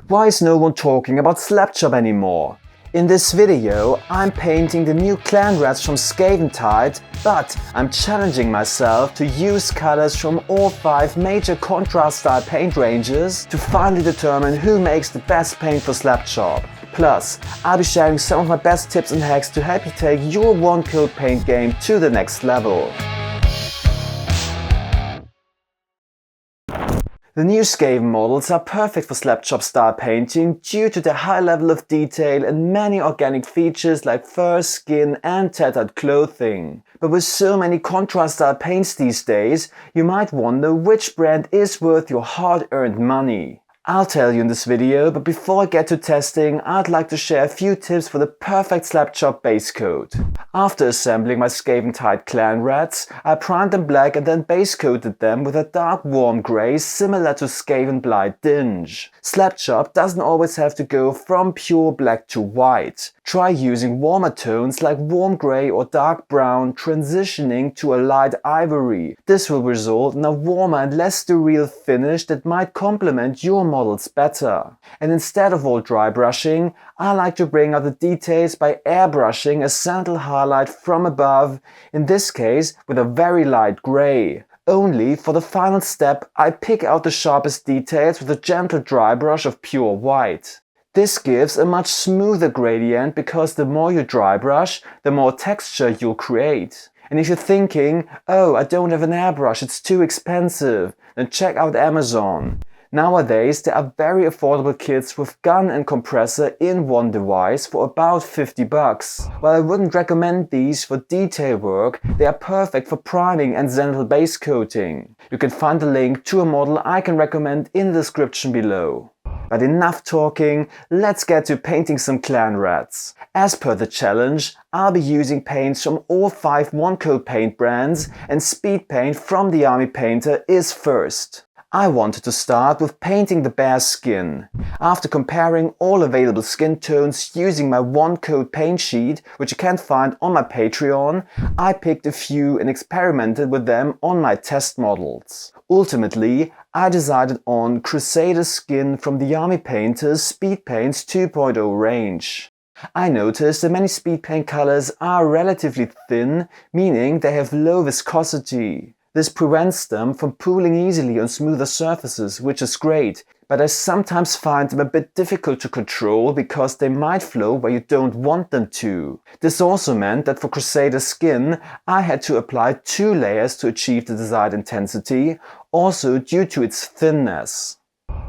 Why is no one talking about Slapchop anymore? In this video, I'm painting the new Clanrats from Skaventide, but I'm challenging myself to use colors from all 5 major contrast style paint ranges to finally determine who makes the best paint for Slapchop. Plus, I'll be sharing some of my best tips and hacks to help you take your one-coat paint game to the next level. The new Skaven models are perfect for Slapchop style painting due to their high level of detail and many organic features like fur, skin and tattered clothing. But with so many contrast style paints these days, you might wonder which brand is worth your hard-earned money. I'll tell you in this video, but before I get to testing, I'd like to share a few tips for the perfect Slapchop base coat. After assembling my Skaventide Clanrats, I primed them black and then base coated them with a dark warm grey similar to Skaventide Dinge. Slapchop doesn't always have to go from pure black to white. Try using warmer tones like warm grey or dark brown, transitioning to a light ivory. This will result in a warmer and less sterile finish that might complement your models better. And instead of all dry brushing, I like to bring out the details by airbrushing a central highlight from above, in this case with a very light grey. Only for the final step, I pick out the sharpest details with a gentle dry brush of pure white. This gives a much smoother gradient because the more you dry brush, the more texture you'll create. And if you're thinking, oh, I don't have an airbrush, it's too expensive, then check out Amazon. Nowadays there are very affordable kits with gun and compressor in one device for about $50. While I wouldn't recommend these for detail work, they are perfect for priming and zenithal base coating. You can find a link to a model I can recommend in the description below. But enough talking, let's get to painting some Clanrats. As per the challenge, I'll be using paints from all 5 one-coat paint brands, and Speedpaint from the Army Painter is first. I wanted to start with painting the bear's skin. After comparing all available skin tones using my one-coat paint sheet, which you can find on my Patreon, I picked a few and experimented with them on my test models. Ultimately, I decided on Crusader skin from the Army Painter's Speedpaints 2.0 range. I noticed that many Speedpaint colors are relatively thin, meaning they have low viscosity. This prevents them from pooling easily on smoother surfaces, which is great, but I sometimes find them a bit difficult to control because they might flow where you don't want them to. This also meant that for Crusader skin, I had to apply 2 layers to achieve the desired intensity, also due to its thinness.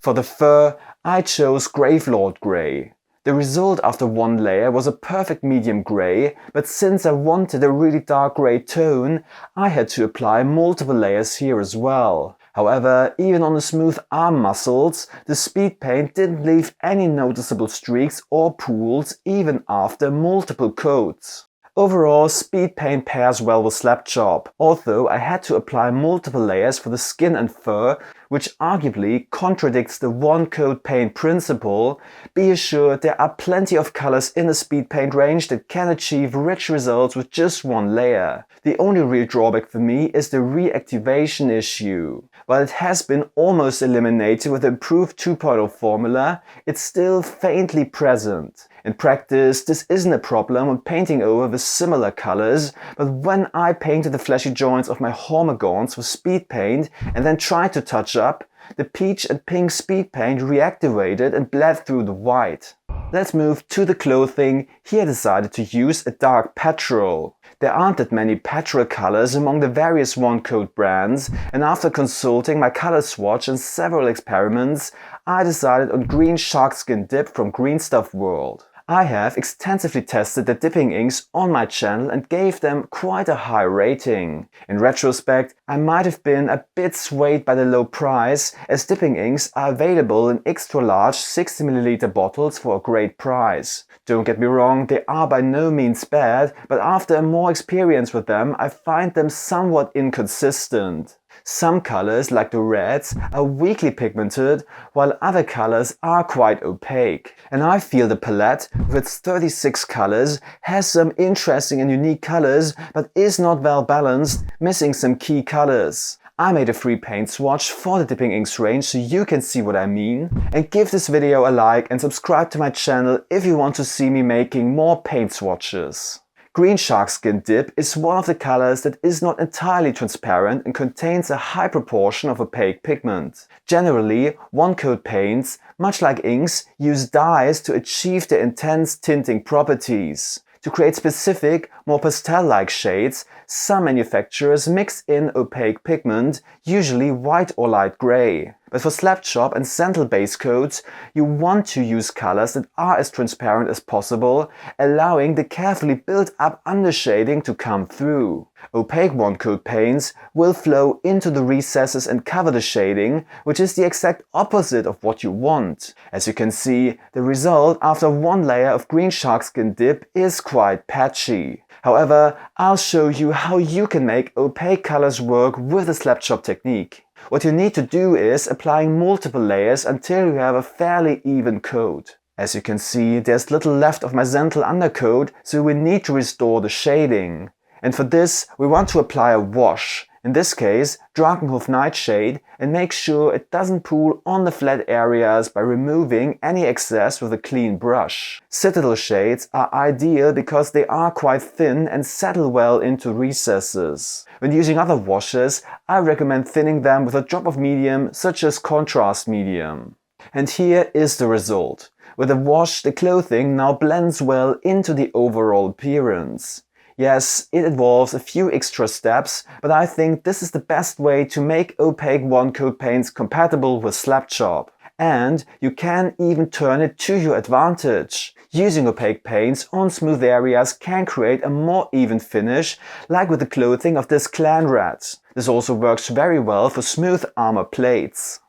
For the fur, I chose Gravelord Grey. The result after 1 layer was a perfect medium grey, but since I wanted a really dark grey tone, I had to apply multiple layers here as well. However, even on the smooth arm muscles, the Speedpaint didn't leave any noticeable streaks or pools even after multiple coats. Overall, Speedpaint pairs well with Slapchop, although I had to apply multiple layers for the skin and fur, which arguably contradicts the one-coat paint principle. Be assured there are plenty of colors in the Speedpaint range that can achieve rich results with just 1 layer. The only real drawback for me is the reactivation issue. While it has been almost eliminated with the improved 2.0 formula, it's still faintly present. In practice, this isn't a problem when painting over with similar colors, but when I painted the fleshy joints of my Hormagaunts with Speedpaint and then tried to touch up, the peach and pink Speedpaint reactivated and bled through the white. Let's move to the clothing. Here I decided to use a dark petrol. There aren't that many petrol colors among the various one-coat brands, and after consulting my color swatch and several experiments, I decided on green sharkskin dip from Green Stuff World. I have extensively tested the dipping inks on my channel and gave them quite a high rating. In retrospect, I might have been a bit swayed by the low price, as dipping inks are available in extra large 60ml bottles for a great price. Don't get me wrong, they are by no means bad, but after more experience with them, I find them somewhat inconsistent. Some colors, like the reds, are weakly pigmented, while other colors are quite opaque. And I feel the palette, with its 36 colors, has some interesting and unique colors, but is not well balanced, missing some key colors. I made a free paint swatch for the dipping inks range so you can see what I mean. And give this video a like and subscribe to my channel if you want to see me making more paint swatches. Green shark skin dip is one of the colors that is not entirely transparent and contains a high proportion of opaque pigment. Generally, one-coat paints, much like inks, use dyes to achieve their intense tinting properties. To create specific, more pastel-like shades, some manufacturers mix in opaque pigment, usually white or light gray. But for Slapchop and Citadel base coats, you want to use colors that are as transparent as possible, allowing the carefully built up undershading to come through. Opaque one-coat paints will flow into the recesses and cover the shading, which is the exact opposite of what you want. As you can see, the result after one layer of green shark skin dip is quite patchy. However, I'll show you how you can make opaque colors work with the Slapchop technique. What you need to do is applying multiple layers until you have a fairly even coat. As you can see, there's little left of my Zental undercoat, so we need to restore the shading. And for this, we want to apply a wash, in this case Drakenhof Nightshade, and make sure it doesn't pool on the flat areas by removing any excess with a clean brush. Citadel shades are ideal because they are quite thin and settle well into recesses. When using other washes, I recommend thinning them with a drop of medium such as Contrast Medium. And here is the result. With a wash, the clothing now blends well into the overall appearance. Yes, it involves a few extra steps, but I think this is the best way to make opaque one-coat paints compatible with Slapchop. And you can even turn it to your advantage. Using opaque paints on smooth areas can create a more even finish, like with the clothing of this Clanrat. This also works very well for smooth armor plates.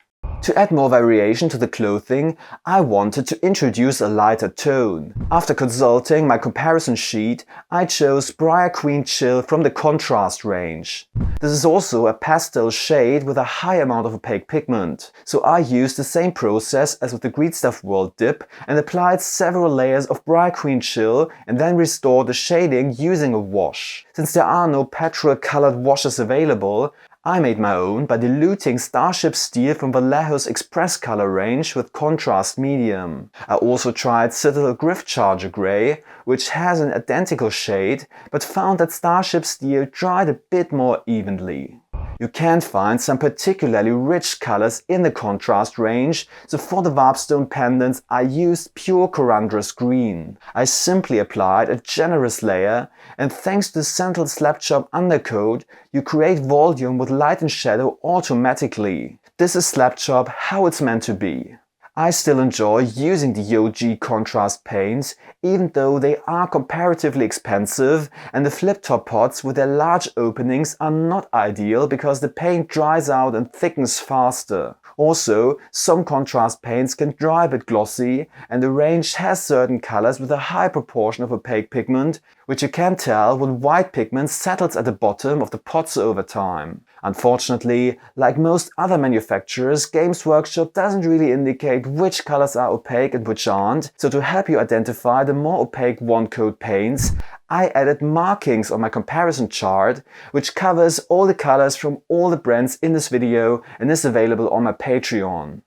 To add more variation to the clothing, I wanted to introduce a lighter tone. After consulting my comparison sheet, I chose Briar Queen Chill from the Contrast range. This is also a pastel shade with a high amount of opaque pigment, so I used the same process as with the Green Stuff World dip and applied several layers of Briar Queen Chill and then restored the shading using a wash. Since there are no petrol colored washes available, I made my own by diluting Starship Steel from Vallejo's Xpress Color range with Contrast Medium. I also tried Citadel Griff Charger Grey, which has an identical shade, but found that Starship Steel dried a bit more evenly. You can find some particularly rich colors in the Contrast range, so for the Warpstone pendants I used pure Corundrous Green. I simply applied a generous layer, and thanks to the Zental Slapchop undercoat, you create volume with light and shadow automatically. This is Slapchop how it's meant to be. I still enjoy using the OG contrast paints, even though they are comparatively expensive, and the flip-top pots with their large openings are not ideal because the paint dries out and thickens faster. Also, some contrast paints can dry a bit glossy, and the range has certain colors with a high proportion of opaque pigment, which you can tell when white pigment settles at the bottom of the pots over time. Unfortunately, like most other manufacturers, Games Workshop doesn't really indicate which colors are opaque and which aren't, so to help you identify the more opaque one-coat paints, I added markings on my comparison chart, which covers all the colors from all the brands in this video and is available on my Patreon.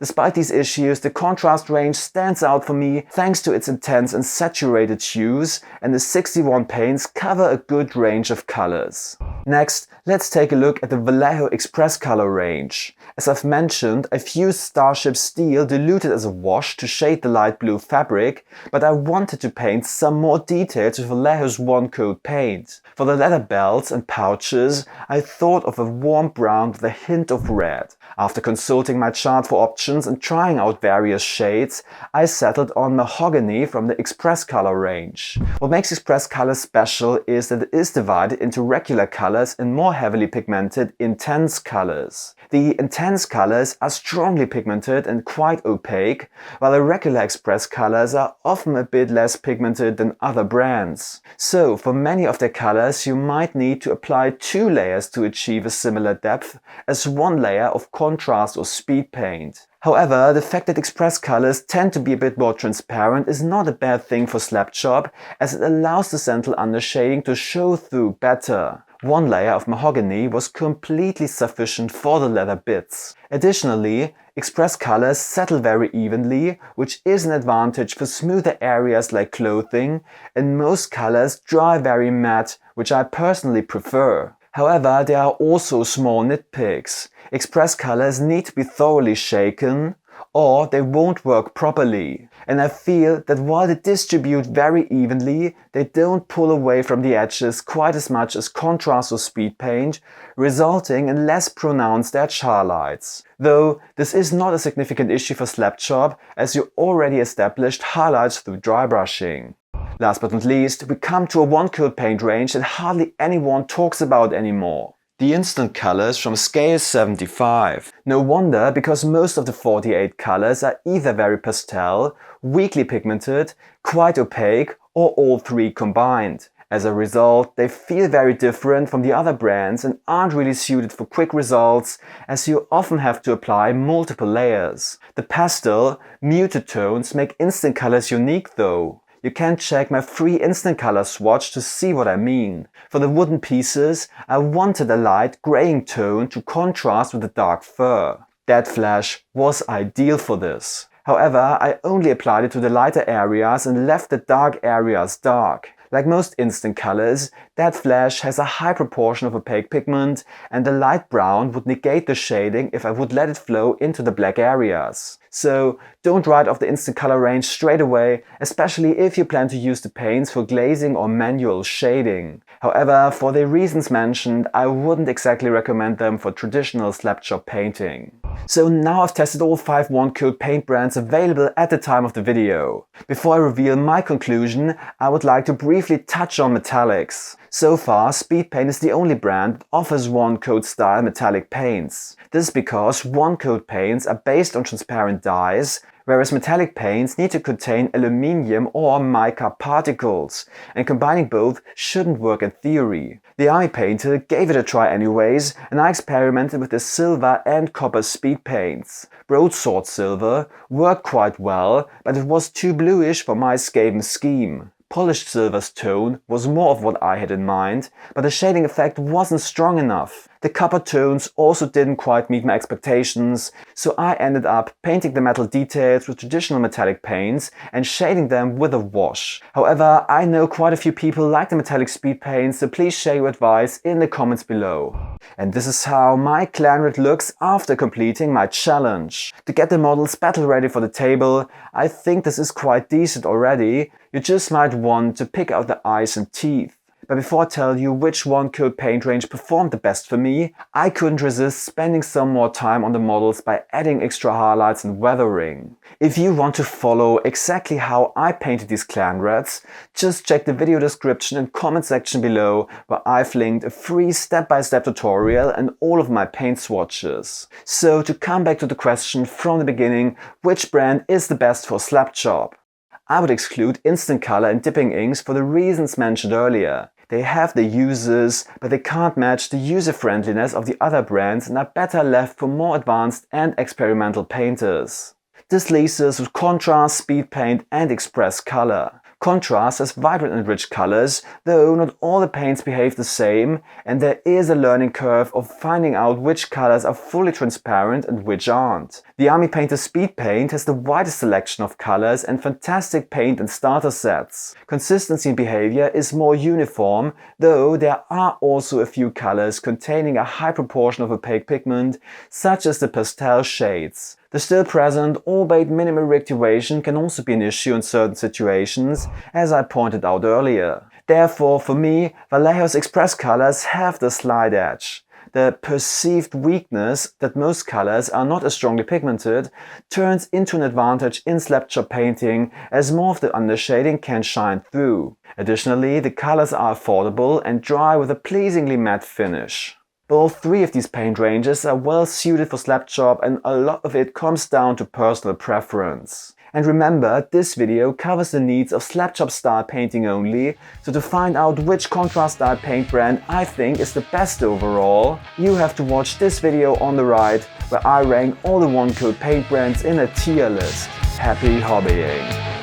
Despite these issues, the contrast range stands out for me thanks to its intense and saturated hues, and the 61 paints cover a good range of colors. Next, let's take a look at the Vallejo Xpress Color range. As I've mentioned, I've used Starship Steel diluted as a wash to shade the light blue fabric, but I wanted to paint some more detail to Vallejo's one-coat paint. For the leather belts and pouches, I thought of a warm brown with a hint of red. After consulting my chart for options and trying out various shades, I settled on Mahogany from the Xpress Color range. What makes Xpress Color special is that it is divided into regular colors and more heavily pigmented intense colors. The intense colors are strongly pigmented and quite opaque, while the regular Xpress colors are often a bit less pigmented than other brands. So for many of their colors you might need to apply 2 layers to achieve a similar depth as 1 layer of contrast or speed paint. However, the fact that Xpress colors tend to be a bit more transparent is not a bad thing for Slapchop, as it allows the Zental undershading to show through better. One layer of mahogany was completely sufficient for the leather bits. Additionally, Xpress colors settle very evenly, which is an advantage for smoother areas like clothing, and most colors dry very matte, which I personally prefer. However, there are also small nitpicks. Xpress colors need to be thoroughly shaken, or they won't work properly. And I feel that while they distribute very evenly, they don't pull away from the edges quite as much as Contrast or Speedpaint, resulting in less pronounced edge highlights. Though this is not a significant issue for Slapchop, as you already established highlights through dry brushing. Last but not least, we come to a one-coat paint range that hardly anyone talks about anymore. The instant colors from scale 75. No wonder, because most of the 48 colors are either very pastel, weakly pigmented, quite opaque, or all three combined. As a result, they feel very different from the other brands and aren't really suited for quick results, as you often have to apply multiple layers. The pastel, muted tones make instant colors unique though. You can check my free instant color swatch to see what I mean. For the wooden pieces, I wanted a light graying tone to contrast with the dark fur. Dead Flash was ideal for this. However, I only applied it to the lighter areas and left the dark areas dark. Like most instant colors, Dead Flash has a high proportion of opaque pigment, and the light brown would negate the shading if I would let it flow into the black areas. So don't write off the instant color range straight away, especially if you plan to use the paints for glazing or manual shading. However, for the reasons mentioned, I wouldn't exactly recommend them for traditional Slapchop painting. So now I've tested all 5 one-coat paint brands available at the time of the video. Before I reveal my conclusion, I would like to briefly touch on metallics. So far, Speedpaint is the only brand that offers one-coat style metallic paints. This is because one-coat paints are based on transparent dyes, whereas metallic paints need to contain aluminium or mica particles, and combining both shouldn't work in theory. The army painter gave it a try anyways, and I experimented with the silver and copper Speedpaints. Broadsword silver worked quite well, but it was too bluish for my Skaven scheme. Polished silver's tone was more of what I had in mind, but the shading effect wasn't strong enough. The copper tones also didn't quite meet my expectations, so I ended up painting the metal details with traditional metallic paints and shading them with a wash. However, I know quite a few people like the metallic speed paints, so please share your advice in the comments below. And this is how my Clanrat looks after completing my challenge. To get the models battle ready for the table, I think this is quite decent already. You just might want to pick out the eyes and teeth. But before I tell you which one-coat paint range performed the best for me, I couldn't resist spending some more time on the models by adding extra highlights and weathering. If you want to follow exactly how I painted these Clanrats, just check the video description and comment section below, where I've linked a free step-by-step tutorial and all of my paint swatches. So to come back to the question from the beginning, which brand is the best for Slapchop? I would exclude Instant Color and Dipping Inks for the reasons mentioned earlier. They have the uses, but they can't match the user-friendliness of the other brands and are better left for more advanced and experimental painters. This leaves us with Contrast, Speedpaint and Xpress Color. Contrast has vibrant and rich colors, though not all the paints behave the same, and there is a learning curve of finding out which colors are fully transparent and which aren't. The Army Painter Speedpaint has the widest selection of colors and fantastic paint and starter sets. Consistency in behavior is more uniform, though there are also a few colors containing a high proportion of opaque pigment, such as the pastel shades. The still present, albeit minimal reactivation can also be an issue in certain situations, as I pointed out earlier. Therefore, for me, Vallejo's Xpress colors have the slight edge. The perceived weakness that most colors are not as strongly pigmented turns into an advantage in Slapchop painting, as more of the undershading can shine through. Additionally, the colors are affordable and dry with a pleasingly matte finish. All 3 of these paint ranges are well suited for Slapchop, and a lot of it comes down to personal preference. And remember, this video covers the needs of Slapchop style painting only, so to find out which contrast style paint brand I think is the best overall, you have to watch this video on the right, where I rank all the one-coat paint brands in a tier list. Happy hobbying!